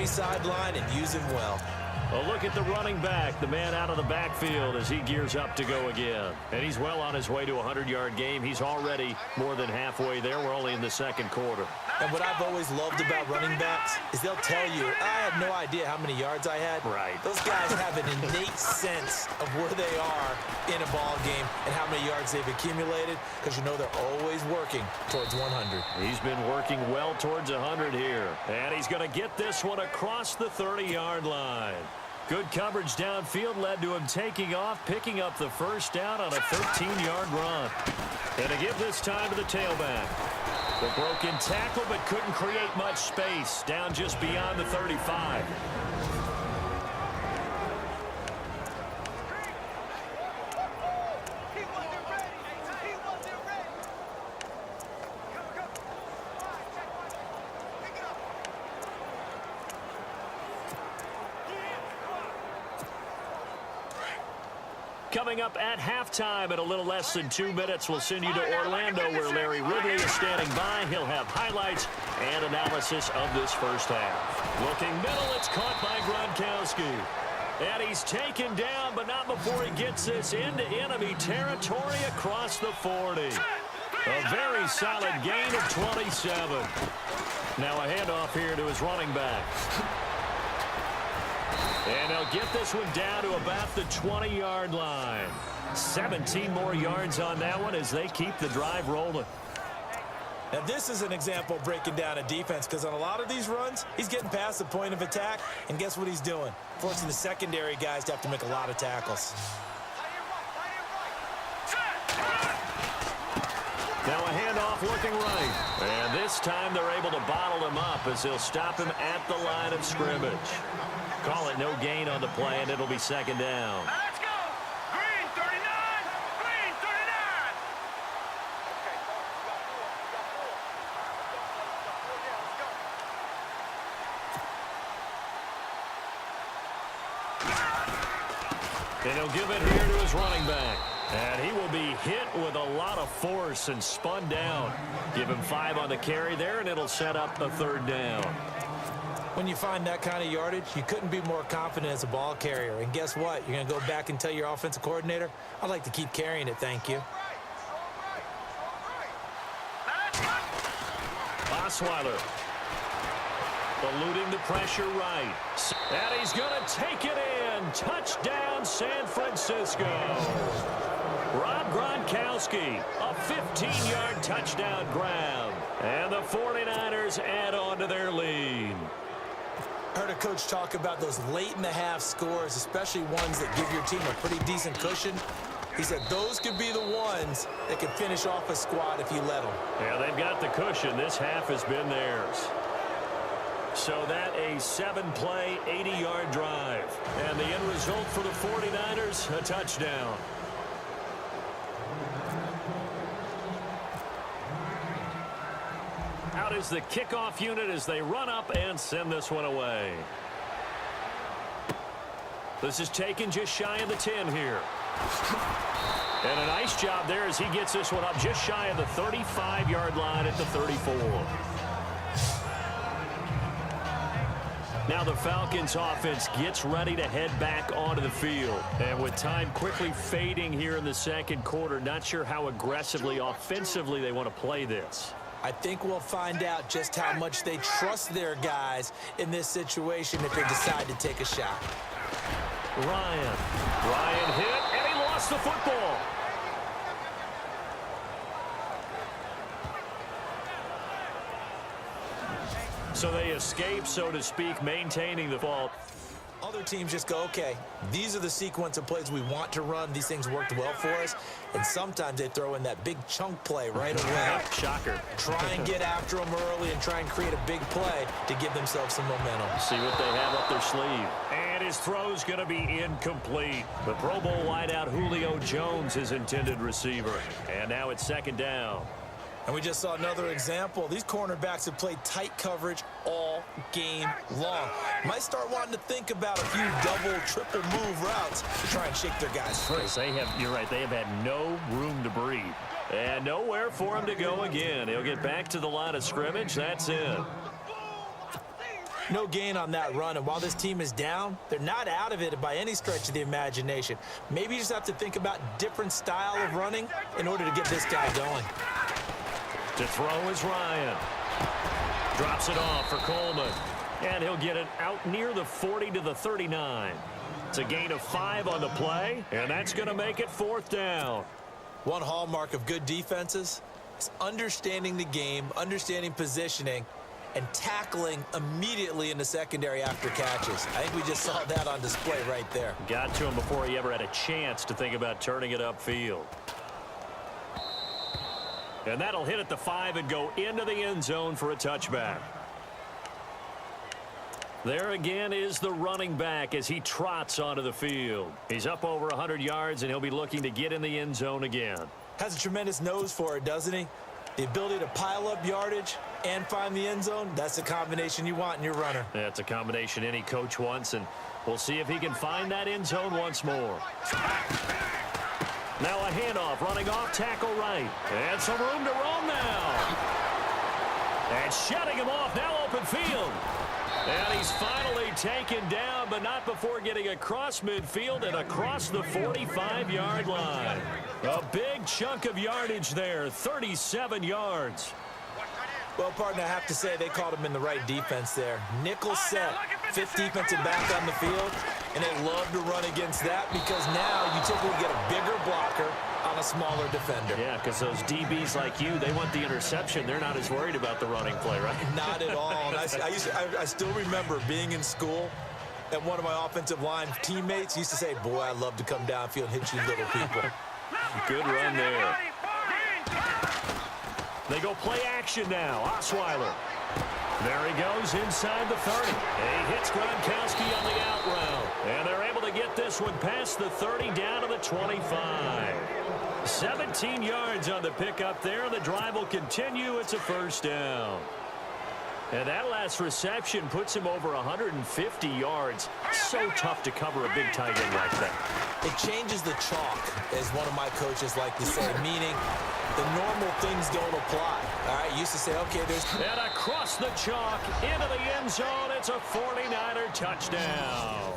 sideline and use him well. A look at the running back, the man out of the backfield as he gears up to go again. And he's well on his way to a 100-yard game. He's already more than halfway there. We're only in the second quarter. And what I've always loved about running backs is they'll tell you, I had no idea how many yards I had. Right. Those guys have an innate sense of where they are in a ball game and how many yards they've accumulated, because you know they're always working towards 100. He's been working well towards 100 here. And he's going to get this one across the 30-yard line. Good coverage downfield led to him taking off, picking up the first down on a 13-yard run. And to give this time to the tailback. The broken tackle, but couldn't create much space. Down just beyond the 35. Coming up at halftime in a little less than 2 minutes, we'll send you to Orlando where Larry Ridley is standing by. He'll have highlights and analysis of this first half. Looking middle, it's caught by Gronkowski. And he's taken down, but not before he gets this into enemy territory across the 40. A very solid gain of 27. Now a handoff here to his running back. And they'll get this one down to about the 20-yard line. 17 more yards on that one as they keep the drive rolling. Now, this is an example of breaking down a defense, because on a lot of these runs, he's getting past the point of attack, and guess what he's doing? Forcing the secondary guys to have to make a lot of tackles. Now a handoff looking right. And this time they're able to bottle him up as they'll stop him at the line of scrimmage. Call it no gain on the play, and it'll be second down. Let's go! Green 39! Green 39! And he'll give it here to his running back. And he will be hit with a lot of force and spun down. Give him 5 on the carry there, and it'll set up a third down. When you find that kind of yardage, you couldn't be more confident as a ball carrier. And guess what? You're going to go back and tell your offensive coordinator, I'd like to keep carrying it, thank you. Osweiler eluding the pressure right. And he's going to take it in. Touchdown, San Francisco. Rob Gronkowski, a 15-yard touchdown grab. And the 49ers add on to their lead. I heard a coach talk about those late-in-the-half scores, especially ones that give your team a pretty decent cushion. He said those could be the ones that can finish off a squad if you let them. Yeah, they've got the cushion. This half has been theirs. So that a 7-play, 80-yard drive. And the end result for the 49ers, a touchdown. Out is the kickoff unit as they run up and send this one away. This is taken just shy of the 10 here. And a nice job there as he gets this one up just shy of the 35-yard line at the 34. Now the Falcons offense gets ready to head back onto the field. And with time quickly fading here in the second quarter, not sure how aggressively, offensively they want to play this. I think we'll find out just how much they trust their guys in this situation if they decide to take a shot. Ryan hit, and he lost the football. So they escape, so to speak, maintaining the ball. Other teams just go, okay, these are the sequence of plays we want to run. These things worked well for us. And sometimes they throw in that big chunk play right away. Shocker. Try and get after them early and try and create a big play to give themselves some momentum. See what they have up their sleeve. And his throw's going to be incomplete. The Pro Bowl wideout Julio Jones, his intended receiver. And now it's second down. And we just saw another example. These cornerbacks have played tight coverage all game long. Might start wanting to think about a few double, triple move routes to try and shake their guys free. You're right, they have had no room to breathe. And nowhere for him to go again. He'll get back to the line of scrimmage. That's it. No gain on that run, and while this team is down, they're not out of it by any stretch of the imagination. Maybe you just have to think about different style of running in order to get this guy going. To throw is Ryan. Drops it off for Coleman. And he'll get it out near the 40 to the 39. It's a gain of 5 on the play, and that's going to make it 4th down. One hallmark of good defenses is understanding the game, understanding positioning, and tackling immediately in the secondary after catches. I think we just saw that on display right there. Got to him before he ever had a chance to think about turning it upfield. And that'll hit at the 5 and go into the end zone for a touchback. There again is the running back as he trots onto the field. He's up over 100 yards, and he'll be looking to get in the end zone again. Has a tremendous nose for it, doesn't he? The ability to pile up yardage and find the end zone, that's the combination you want in your runner. That's a combination any coach wants, and we'll see if he can find that end zone once more. Now a handoff, running off tackle right. And some room to roam now. And shutting him off, now open field. And he's finally taken down, but not before getting across midfield and across the 45-yard line. A big chunk of yardage there, 37 yards. Well, partner, I have to say they called him in the right defense there. Nickel set, 5th defensive back on the field, and they love to run against that because now you typically get a bigger blocker on a smaller defender. Yeah, because those DBs like you, they want the interception. They're not as worried about the running play, right? Not at all. And I still remember being in school, and one of my offensive line teammates used to say, boy, I love to come downfield and hit you little people. Good run there. They go play action now. Osweiler. There he goes inside the 30. He hits Gronkowski on the out route. And they're able to get this one past the 30 down to the 25. 17 yards on the pickup there. The drive will continue. It's a 1st down. And that last reception puts him over 150 yards. So tough to cover a big tight end like that. It changes the chalk, as one of my coaches like to say, meaning the normal things don't apply. All right, used to say, okay, there's... And across the chalk, into the end zone, it's a 49er touchdown.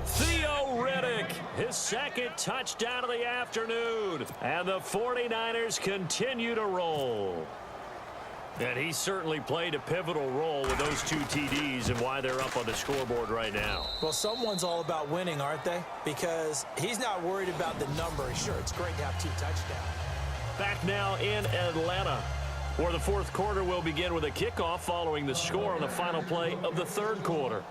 Theo Riddick, his 2nd touchdown of the afternoon. And the 49ers continue to roll. And he certainly played a pivotal role with those 2 TDs and why they're up on the scoreboard right now. Well, someone's all about winning, aren't they? Because he's not worried about the number. Sure, it's great to have 2 touchdowns. Back now in Atlanta, where the 4th quarter will begin with a kickoff following the score on the final play of the 3rd quarter.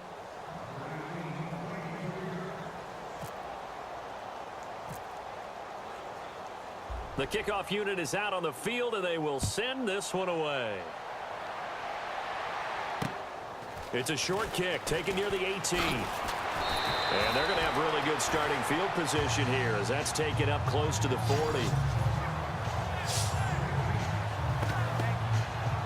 The kickoff unit is out on the field, and they will send this one away. It's a short kick taken near the 18. And they're going to have really good starting field position here as that's taken up close to the 40.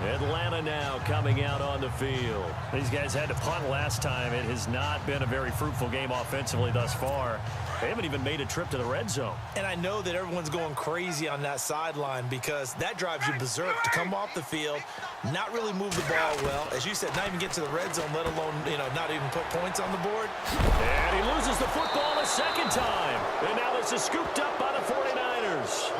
Atlanta now coming out on the field. These guys had to punt last time. It has not been a very fruitful game offensively thus far. They haven't even made a trip to the red zone. And I know that everyone's going crazy on that sideline because that drives you berserk to come off the field, not really move the ball well. As you said, not even get to the red zone, let alone, not even put points on the board. And he loses the football a 2nd time. And now this is scooped up by the 49ers.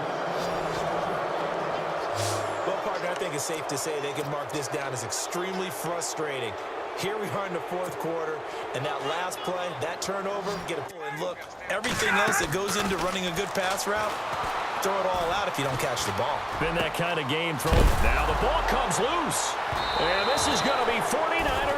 Well, partner, I think it's safe to say they can mark this down as extremely frustrating. Here we are in the 4th quarter, and that last play, that turnover, get a pull and look. Everything else that goes into running a good pass route, throw it all out if you don't catch the ball. Been that kind of game thrown. Now the ball comes loose. And this is going to be 49er